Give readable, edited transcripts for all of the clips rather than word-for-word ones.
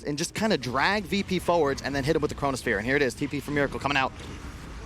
and just kind of drag VP forwards and then hit him with the Chronosphere. And here it is, TP from Miracle coming out.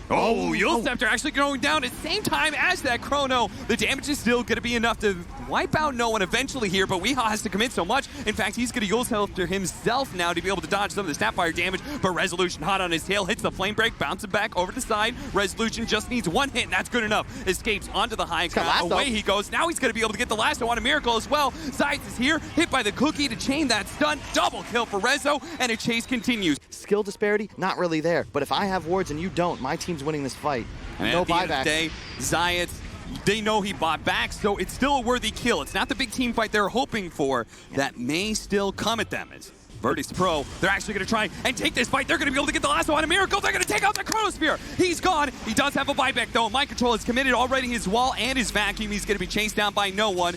Oh, Yulescepter actually going down at the same time as that Chrono. The damage is still going to be enough to wipe out no one eventually here, but Weehaw has to commit so much. In fact, he's going to Yulescepter himself now to be able to dodge some of the Snapfire damage, but Resolution hot on his tail, hits the Flame Break, bounces back over the side. Resolution just needs one hit, and that's good enough. Escapes onto the high ground. Away he goes. Now he's going to be able to get the lasso on a Miracle as well. Zites is here, hit by the cookie to chain that stun. Double kill for Rezo, and a chase continues. Skill disparity, not really there. But if I have wards and you don't, my team's winning this fight. And no at the buyback. end of the day, Zites, they know he bought back, so it's still a worthy kill. It's not the big team fight they're hoping for. That may still come at them. It's Virtus.pro, they're actually going to try and take this fight. They're going to be able to get the lasso on a Miracle. They're going to take out the Chronosphere. He's gone. He does have a buyback, though. Mind Control is committed already. His wall and his vacuum. He's going to be chased down by no one.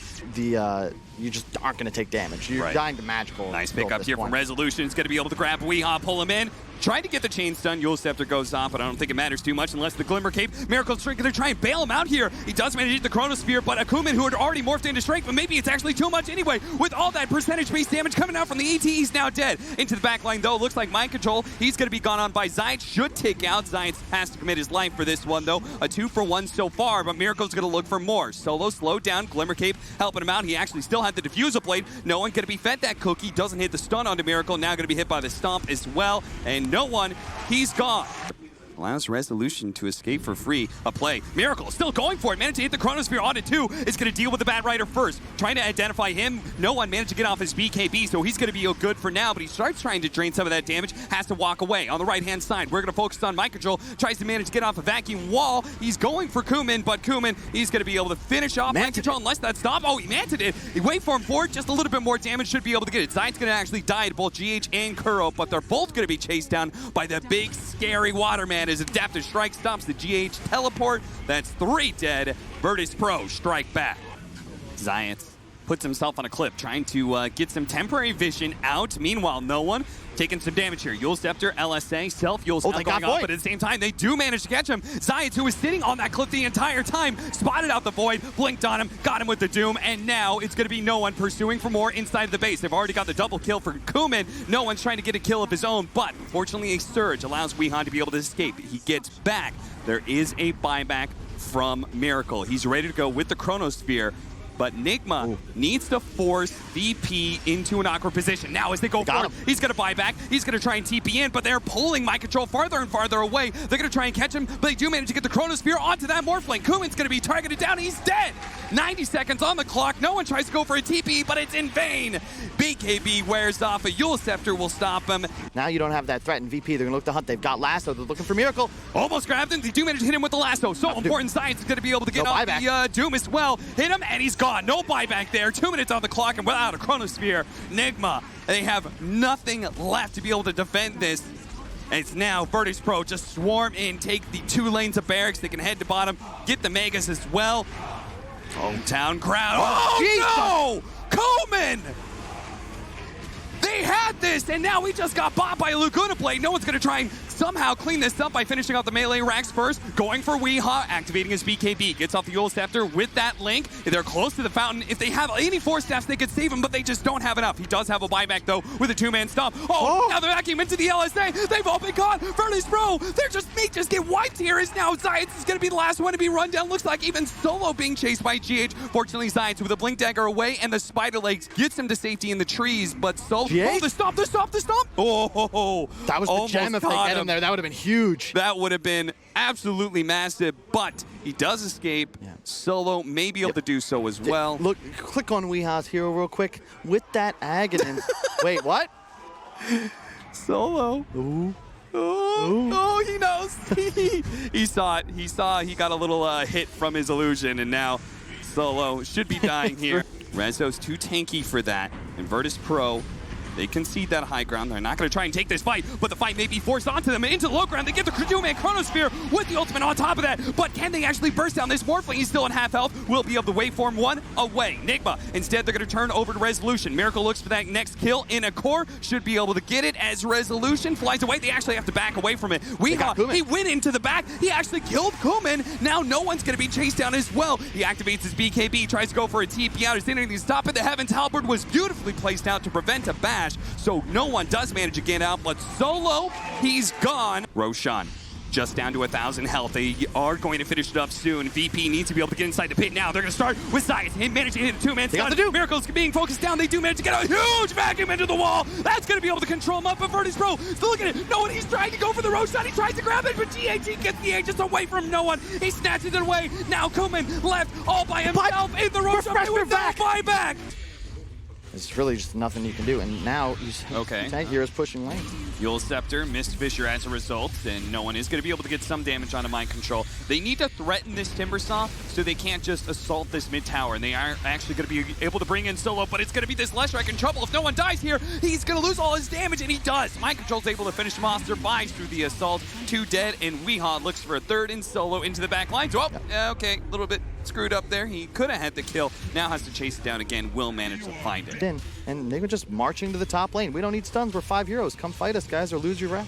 You just aren't going to take damage. You're dying to magical. Nice pickup here from Resolution. He's going to be able to grab Weehaw, pull him in. Trying to get the chain stun. Yulescepter goes off, but I don't think it matters too much unless the Glimmer Cape. Miracle's going to try and bail him out here. He does manage to hit the Chronosphere, but Akumen, who had already morphed into Strength, but maybe it's actually too much anyway. With all that percentage-based damage coming out from the ET, he's now dead. Into the back line, though, looks like Mind Control. He's going to be gone on by Zites. Should take out. Zites has to commit his life for this one, though. A 2-for-1 so far, but Miracle's going to look for more. Solo slowed down. Glimmer Cape helping him out. He actually still had the Diffusal Blade. No one going to be fed that cookie. Doesn't hit the stun onto Miracle. Now going to be hit by the Stomp as well. And no one. He's gone. Allows Resolution to escape for free. A play. Miracle still going for it. Managed to hit the Chronosphere on it too. Is going to deal with the Bat Rider first. Trying to identify him. No one managed to get off his BKB, so he's going to be good for now, but he starts trying to drain some of that damage. Has to walk away. On the right-hand side, we're going to focus on Mind Control. Tries to manage to get off a vacuum wall. He's going for Kumin, but Kumin, he's going to be able to finish off Mind Control unless that stop. Oh, he manted it. He waveformed forward. Just a little bit more damage. Should be able to get it. Zite's going to actually die to both GH and Kuro, but they're both going to be chased down by the big, scary Waterman as Adaptive Strike stops the GH teleport. That's 3 dead. Virtus.pro strike back. Zites puts himself on a clip, trying to get some temporary vision out. Meanwhile, no one taking some damage here. Yulescepter, LSA, self-Yule's not going off, but at the same time, they do manage to catch him. Zites, who was sitting on that cliff the entire time, spotted out the Void, blinked on him, got him with the Doom, and now it's going to be no one pursuing for more inside the base. They've already got the double kill for Kumin. No one's trying to get a kill of his own, but fortunately, a Surge allows Weehaw to be able to escape. He gets back. There is a buyback from Miracle. He's ready to go with the Chronosphere. But Nigma needs to force VP into an awkward position. Now as they go forward, he's going to buy back. He's going to try and TP in, but they're pulling Mind Control farther and farther away. They're going to try and catch him, but they do manage to get the Chronosphere onto that Morphling. Kumin's going to be targeted down. He's dead. 90 seconds on the clock. No one tries to go for a TP, but it's in vain. BKB wears off. A Yulescepter will stop him. Now you don't have that threat in VP. They're going to look to hunt. They've got Lasso. They're looking for Miracle. Almost grabbed him. They do manage to hit him with the Lasso. So important. Science is going to be able to get off the Doom as well. Hit him, and he's gone. No buyback there. 2 minutes on the clock, and without a Chronosphere, Nigma, they have nothing left to be able to defend this. And it's now Virtus.pro just swarm in, take the 2 lanes of barracks. They can head to bottom, get the Megas as well. Hometown crowd. Oh, no! Kumin! They had this, and now we just got bought by a Laguna Blade. No one's going to try and somehow clean this up by finishing off the melee racks first. Going for Weehaw, activating his BKB. Gets off the Yulescepter with that link. They're close to the fountain. If they have any force staffs, they could save him, but they just don't have enough. He does have a buyback, though, with a 2-man stomp. Now they're backing into the LSA. They've all been caught. Virtus.pro, they just get wiped here. As now Zites is going to be the last one to be run down. Looks like even Solo being chased by GH. Fortunately, Zites with a Blink Dagger away, and the Spider Legs gets him to safety in the trees, but Solo... Oh, the stomp! Oh, that was the gem if they get him there. That would have been huge. That would have been absolutely massive, but he does escape. Solo may be able to do so as well. Look, click on Weehaw's hero real quick. With that Aghanim. Wait, what? Solo. Oh, he knows. He saw it. He got a little hit from his illusion, and now Solo should be dying here. Rezo's too tanky for that, and Virtus.pro, they concede that high ground. They're not going to try and take this fight, but the fight may be forced onto them. Into the low ground, they get the Two-Man Chronosphere with the ultimate on top of that. But can they actually burst down this Morphling? He's still in half health. Will be able to waveform one away. Nigma, instead, they're going to turn over to Resolution. Miracle looks for that next kill in a core. Should be able to get it as Resolution flies away. They actually have to back away from it. Weehaw, he went into the back. He actually killed Kumin. Now no one's going to be chased down as well. He activates his BKB, tries to go for a TP out. He's anything to stop it. The Heaven's Halberd was beautifully placed out to prevent a bat. flash, so no one does manage to get out, but Solo, he's gone. Roshan just down to 1,000 health. They are going to finish it up soon. VP needs to be able to get inside the pit now. They're going to start with Science. He managed to hit a two-man stun. Miracle's being focused down. They do manage to get a huge vacuum into the wall. That's going to be able to control him up. But Virtus.pro, still look at it. No one, he's trying to go for the Roshan. He tries to grab it, but GAG gets the Aegis away from no one. He snatches it away. Now Kuman left all by himself in the Roshan with no buyback. There's really just nothing you can do, and now Tank Hero's pushing lane. Yule Scepter missed Fissure as a result, and no one is going to be able to get some damage onto Mind Control. They need to threaten this Timbersaw so they can't just assault this mid tower, and they are actually going to be able to bring in Solo, but it's going to be this Leshrac in trouble. If no one dies here, he's going to lose all his damage, and he does. Mind Control's able to finish him off, survives through the assault. 2 dead, and Weehaw looks for a third, and Solo into the back line. So, okay, a little bit screwed up there. He could have had the kill. Now has to chase it down again. Will manage to find it. And they were just marching to the top lane. We don't need stuns. We're 5 heroes. Come fight us, guys, or lose your rep.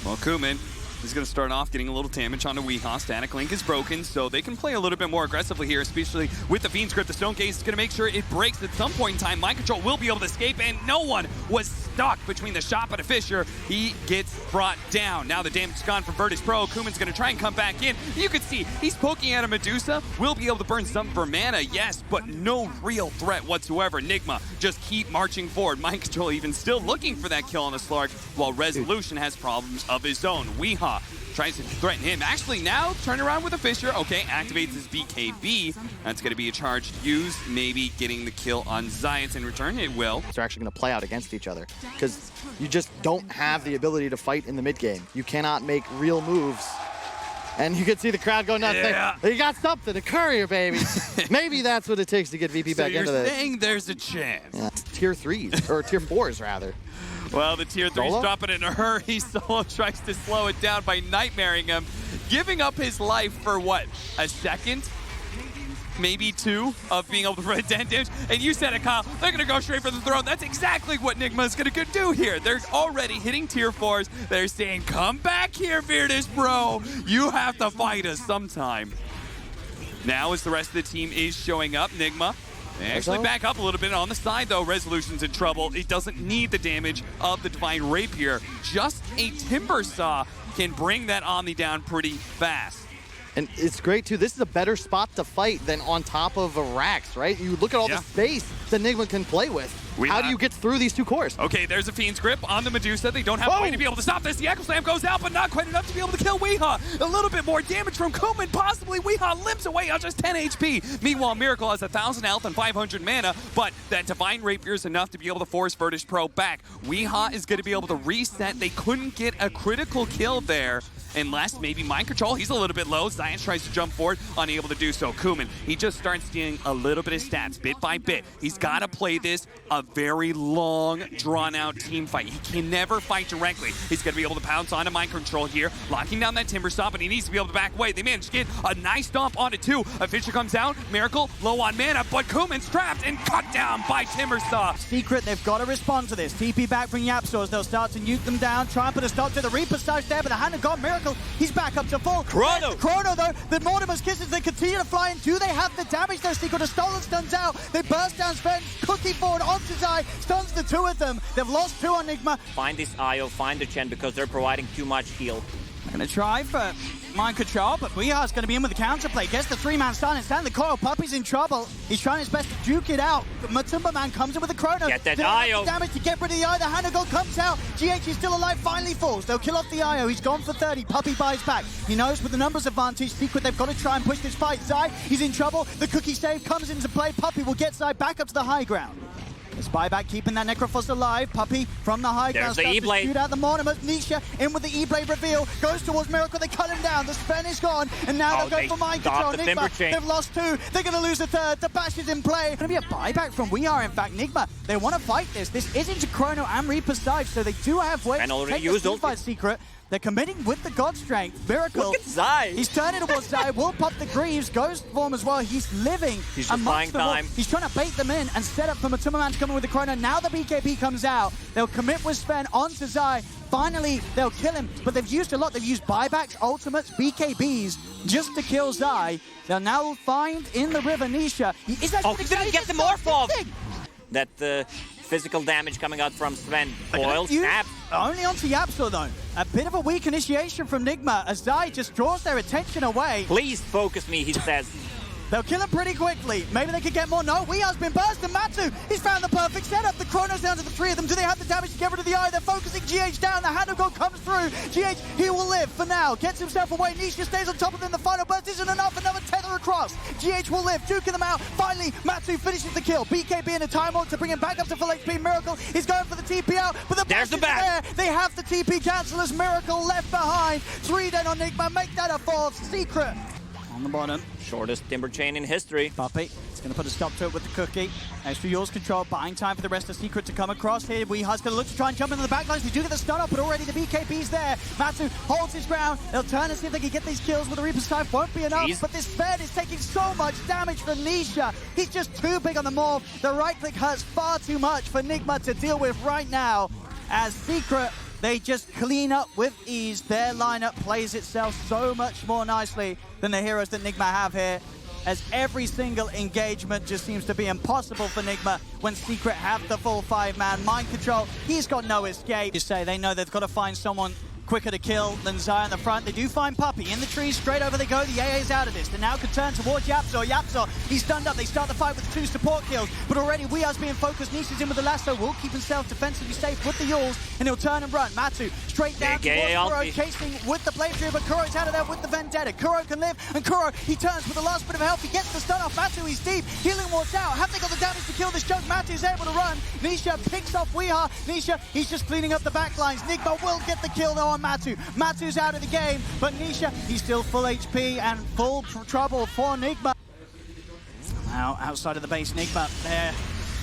Well, Kuman is going to start off getting a little damage onto Weehaw. Static Link is broken, so they can play a little bit more aggressively here, especially with the Fiend's Grip. The Stone Gaze is going to make sure it breaks at some point in time. Mind Control will be able to escape, and no one was stuck between the shop and a Fissure. He gets brought down. Now the damage is gone from Virtus.pro. Kuman's going to try and come back in. You can see he's poking at a Medusa. Will be able to burn some for mana, yes, but no real threat whatsoever. Nigma just keep marching forward. Mind Control even still looking for that kill on the Slark, while Resolution has problems of his own. Weehaw tries to threaten him. Actually, now turn around with a Fissure. Okay, activates his BKB. That's going to be a charged use. Maybe getting the kill on Zayas in return. It will. They're actually going to play out against each other because you just don't have the ability to fight in the mid game. You cannot make real moves. And you can see the crowd going nuts. Yeah. They got something, a courier, baby. Maybe that's what it takes to get VP back into this. So you're saying there's a chance. Yeah. Tier 3s, or Tier 4s, rather. Well, the Tier 3's dropping in a hurry. Solo tries to slow it down by nightmaring him, giving up his life for, what, a second? Maybe 2 of being able to prevent damage. And you said it, Kyle. They're going to go straight for the throne. That's exactly what Nigma is going to do here. They're already hitting Tier 4s. They're saying, come back here, Virtus.pro. You have to fight us sometime. Now, as the rest of the team is showing up, Nigma, they actually back up a little bit on the side, though. Resolution's in trouble. He doesn't need the damage of the Divine Rapier. Just a Timbersaw can bring that Omni down pretty fast. And it's great, too. This is a better spot to fight than on top of a Rax, right? You look at all the space that Nigma can play with. How do you get through these 2 cores? Okay, there's a Fiend's Grip on the Medusa. They don't have a way to be able to stop this. The Echo Slam goes out, but not quite enough to be able to kill Weehaw. A little bit more damage from Kuman. Possibly Weehaw limps away on just 10 HP. Meanwhile, Miracle has 1,000 health and 500 mana, but that Divine Rapier is enough to be able to force Virtus.pro back. Weehaw is going to be able to reset. They couldn't get a critical kill there. Unless maybe Mind Control, he's a little bit low. Zion tries to jump forward, unable to do so. Kuman, he just starts stealing a little bit of stats, bit by bit. He's got to play this a very long, drawn-out team fight. He can never fight directly. He's going to be able to pounce onto Mind Control here, locking down that Timbersaw, but he needs to be able to back away. They manage to get a nice stomp onto 2. A Fissure comes down, Miracle, low on mana, but Kuman's trapped and cut down by Timbersaw. Secret, they've got to respond to this. TP back from Yapstores. They'll start to nuke them down, try and put a stop to the Reaper Stage there, but the hand of God, Miracle, he's back up to full. Chrono, though, the Mortimer's Kisses, they continue to fly in. Do they have the damage, though? Secret, a stolen stuns out. They burst down Sven, Cookie forward onto Zai, stuns the 2 of them. They've lost 2 on Nigma. Find this IO, find the Chen, because they're providing too much heal. Gonna try for Mind Control, but Weeha's gonna be in with the counterplay. Gets the 3-man stun and stand the coil. Puppy's in trouble. He's trying his best to duke it out. But Matumba Man comes in with the Chrono. Get that IO. Damage to get rid of the IO. The Hand of God comes out. GH is still alive, finally falls. They'll kill off the IO. He's gone for 30. Puppy buys back. He knows with the numbers advantage, Secret, they've got to try and push this fight. Zai, he's in trouble. The cookie save comes into play. Puppy will get Zai back up to the high ground. The Spyback keeping that Necrophos alive. Puppy from the high ground starts to shoot out the Mortimer. Nisha in with the E-Blade reveal. Goes towards Miracle. They cut him down. The Sven is gone. And now they'll go for Mind Control. Nigma, they've lost 2. They're going to lose a 3rd. The Bash is in play. Going to be a buyback from We Are, in fact. Nigma, they want to fight this. This is into Chrono and Reaper's dive, so they do have ways to take this team fight. Secret. They're committing with the God Strength. Miracle. Look at Zai. He's turning towards Zai. Will pop the Greaves. Ghost form as well. He's living. He's just buying time. He's trying to bait them in and set up for Matumba Man to come in with the Chrono. Now the BKB comes out. They'll commit with Sven onto Zai. Finally, they'll kill him. But they've used a lot. They've used buybacks, ultimates, BKBs just to kill Zai. They'll now find in the river Nisha. He is actually didn't get the morph off. That physical damage coming out from Sven. Coil You- snap. Only onto Yapso though. A bit of a weak initiation from Nigma as Zai just draws their attention away. Please focus me, he says. They'll kill him pretty quickly. Maybe they could get more. No, Weehar's been burst, and Matsu, he's found the perfect setup. The Chrono's down to the three of them. Do they have the damage to get rid of the eye? They're focusing GH down. The hand of God comes through. GH, he will live for now. Gets himself away. Nisha stays on top of them. The final burst isn't enough. Another tether across. GH will live, duking them out. Finally, Matsu finishes the kill. BKB in a time walk to bring him back up to full HP. Miracle is going for the TP out, but the There's the back back. is there. They have the TP cancelers. Miracle left behind. 3 dead on Nigma. Make that a fourth. Secret on the bottom. Shortest timber chain in history. Puppy is going to put a stop to it with the cookie. Extra yours control, buying time for the rest of Secret to come across here. Weehar's going to look to try and jump into the backlines. We do get the stun up, but already the BKB's there. Matsu holds his ground. They'll turn and see if they can get these kills with the Reaper's Scythe. Won't be enough, but this Fed is taking so much damage from Nisha. He's just too big on the morph. The right click hurts far too much for Nigma to deal with right now. As Secret, they just clean up with ease. Their lineup plays itself so much more nicely than the heroes that Nigma have here, as every single engagement just seems to be impossible for Nigma when Secret have the full 5-man mind control. He's got no escape. You say they know they've got to find someone quicker to kill than Zai on the front. They do find Puppy in the trees. Straight over they go. The AA's out of this. They now can turn towards Yapso. Yapso, he's stunned up. They start the fight with 2 support kills, but already Weehar's being focused. Nisha's in with the lasso. Will keep himself defensively safe with the Yules, and he'll turn and run. Matsu straight down towards Kuro, chasing with the blade tree, but Kuro's out of there with the Vendetta. Kuro can live, and Kuro, he turns with the last bit of health. He gets the stun off Matsu. He's deep. Healing Ward's out. Have they got the damage to kill this chunk? Matsu's able to run. Nisha picks off Weehar. Nisha, he's just cleaning up the back lines. Nigma will get the kill though on Matsu. Matsu's out of the game, but Nisha, he's still full HP and full trouble for Nigma. Now, outside of the base, Nigma, they're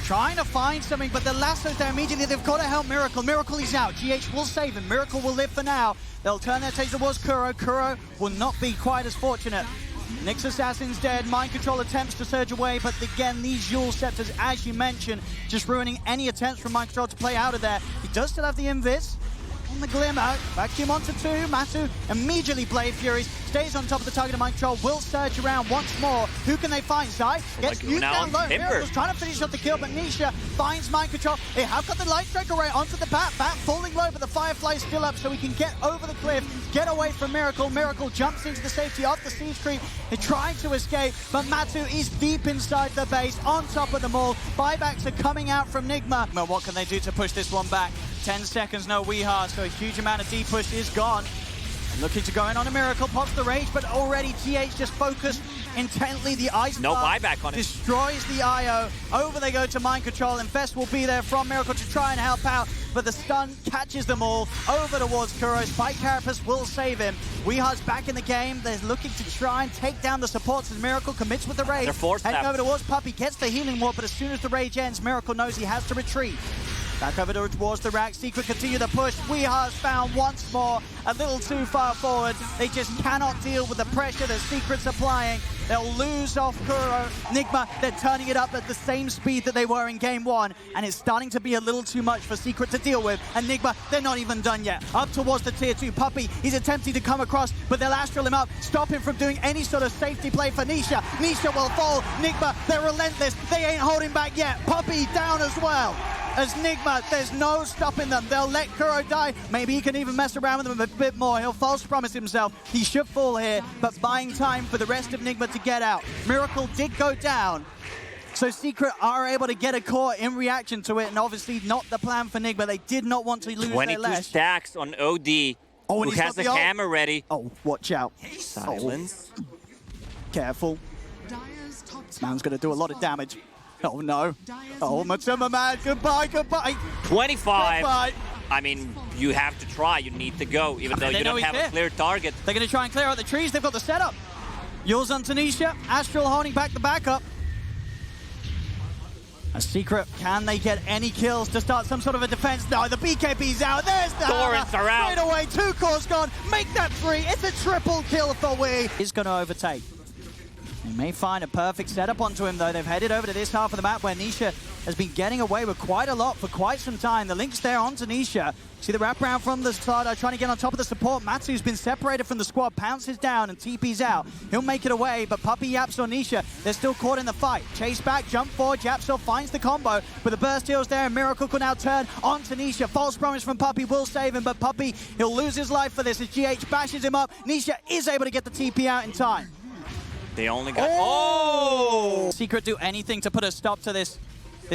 trying to find something, but the lasso's there immediately. They've got to help Miracle. Miracle is out. GH will save him. Miracle will live for now. They'll turn their taste towards Kuro. Kuro will not be quite as fortunate. Nyx Assassin's dead. Mind Control attempts to surge away, but again, these Yule Scepters, as you mentioned, just ruining any attempts from Mind Control to play out of there. He does still have the Invis. On the Glimmer, vacuum onto 2. Matsu immediately Blade Furies, stays on top of the target of Mind Control, will surge around once more. Who can they find? Zai gets nuked down low. Miracle's trying to finish off the kill, but Nisha finds Mind Control. They have got the Light Strike array onto the Bat. Bat falling low, but the Firefly's still up, so he can get over the cliff, get away from Miracle. Miracle jumps into the safety of the Siege Creep. They're trying to escape, but Matsu is deep inside the base, on top of them all. Buybacks are coming out from Nigma. Well, what can they do to push this one back? 10 seconds, no Weehar, so a huge amount of D-push is gone. Looking to go in on a Miracle, pops the rage, but already GH just focused intently. The Ice No Blast buyback on it. destroys the IO. Over they go to Mind Control, and Fest will be there from Miracle to try and help out, but the stun catches them all. Over towards Kuro. Spike Carapace will save him. Weehar's back in the game. They're looking to try and take down the supports as Miracle commits with the rage. They're forced Heading out. over towards Puppy, gets the healing ward, but as soon as the rage ends, Miracle knows he has to retreat. Back over towards the rack. Secret continue the push. Weehar's found once more. A little too far forward. They just cannot deal with the pressure that Secret's applying. They'll lose off Kuro. Nigma, they're turning it up at the same speed that they were in game 1, and it's starting to be a little too much for Secret to deal with. And Nigma, they're not even done yet. Up towards the tier 2. Puppy, he's attempting to come across, but they'll astral him up, stop him from doing any sort of safety play for Nisha. Nisha will fall. Nigma, they're relentless. They ain't holding back yet. Puppy down as well. As Nigma, there's no stopping them. They'll let Kuro die. Maybe he can even mess around with them a bit more. He'll false promise himself. He should fall here, but buying time for the rest of Nigma to get out. Miracle did go down, so Secret are able to get a core in reaction to it, and obviously not the plan for Nigma. They did not want to lose their 22 Lesh. stacks on OD, Oh, who has the hammer ready. Oh, watch out. Silence. Oh, careful. This man's going to do a lot of damage. Oh, no. Oh, Matsuma, man. Goodbye, goodbye. 25. Goodbye. I mean, you have to try. You need to go, even though They you know don't he's have here. a clear target. They're going to try and clear out the trees. They've got the setup. Yules on Tanisha. Astral holding back the backup. A Secret, can they get any kills to start some sort of a defense? No, the BKB's out. There's the Torrents hammer. are out. Straight away, 2 cores gone. Make that 3. It's a triple kill for Wee. He's going to overtake. They may find a perfect setup onto him, though. They've headed over to this half of the map where Nisha has been getting away with quite a lot for quite some time. The link's there onto Nisha. See the wraparound from the starter, trying to get on top of the support. Matsu's been separated from the squad, pounces down and TP's out. He'll make it away, but Puppey, Yapsor, Nisha, they're still caught in the fight. Chase back, jump forward, Yapsor finds the combo, but the burst heals there, and Miracle can now turn onto Nisha. False promise from Puppey will save him, but Puppey, he'll lose his life for this as GH bashes him up. Nisha is able to get the TP out in time. They only got... Oh! Secret do anything to put a stop to this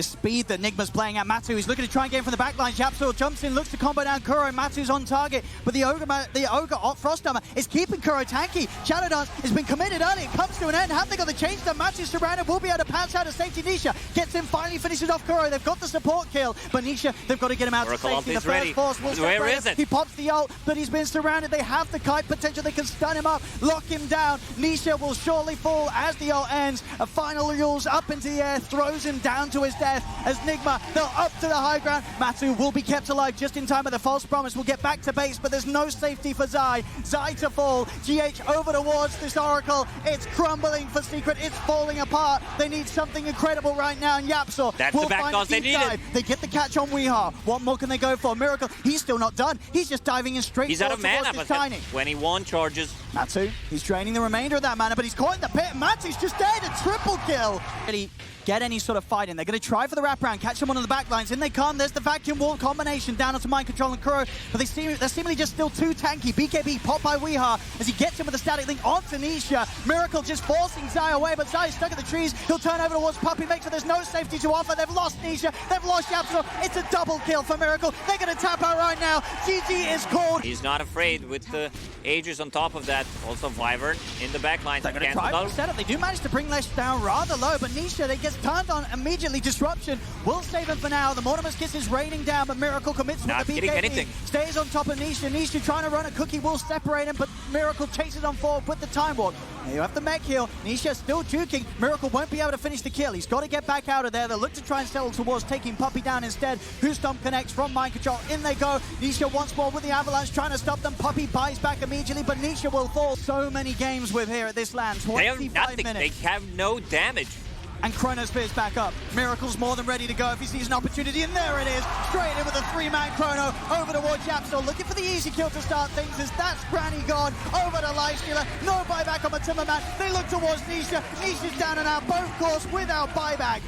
speed that Nigma's playing at. Matsu is looking to try and get in from the back line. Yapsor jumps in, looks to combo down Kuro. Matsu's on target, but the Ogre Frost Armor is keeping Kuro tanky. Shadow Dance has been committed early. It comes to an end. Have they got the change done? Matsu's surrounded, will be able to pounce out of safety. Nisha gets in, finally finishes off Kuro. They've got the support kill, but Nisha, they've got to get him out to safety. The first force will Where is it? He pops the ult, but he's been surrounded. They have the kite potential. They can stun him up, lock him down. Nisha will surely fall as the ult ends. A final Yules up into the air, throws him down to his death as Nigma, they'll up to the high ground. Matsu will be kept alive just in time with the false promise. Will get back to base, but there's no safety for Zai. Zai to fall. GH over towards this Oracle. It's crumbling for Secret. It's falling apart. They need something incredible right now, and Yapsor That's will the back find toss a deep they needed. dive. They get the catch on Weehaw. What more can they go for? Miracle, he's still not done. He's just diving in straight He's out of mana, towards but this Tiny. 21 charges. Matsu, he's draining the remainder of that mana, but he's caught in the pit. Matsu's just dead. A triple kill. Really get any sort of fight in. They're going to try for the wraparound, catch him on the back lines. In they come. There's the vacuum wall combination down onto Mind Control and Kuro, but they're seemingly just still too tanky. BKB popped by Weehaw as he gets him with a static link onto Nisha. Miracle just forcing Zai away, but Zai is stuck at the trees. He'll turn over towards Puppey, make sure there's no safety to offer. They've lost Nisha. They've lost Yapsor. It's a double kill for Miracle. They're going to tap out right now. GG is called. He's not afraid with the Aegis on top of that. Also Wyvern in the back line. They're going to try for the setup. They do manage to bring Lesh down rather low, but Nisha, they gets turned on immediately. Disruption will save him for now. The Mortimer's Kiss is raining down, but Miracle commits Not with the getting BKB. anything. Stays on top of Nisha. Nisha trying to run a cookie will separate him, but Miracle chases on forward with the Time Walk. Now you have the mech heal. Nisha still juking. Miracle won't be able to finish the kill. He's got to get back out of there. They'll look to try and settle towards taking Puppey down instead. Stomp connects from Mind Control. In they go. Nisha once more with the Avalanche trying to stop them. Puppey buys back immediately, but Nisha will fall. So many games with here at this LAN. 25 They have nothing. minutes. They have no damage. And Chronosphere's back up. Miracle's more than ready to go if he sees an opportunity, and there it is. Straight in with a 3-man Chrono over towards Yapsor, looking for the easy kill to start things as that's Granny gone. Over to Lifestealer, no buyback on the Timmerman. They look towards Nisha. Nisha's down and out, both course without buyback.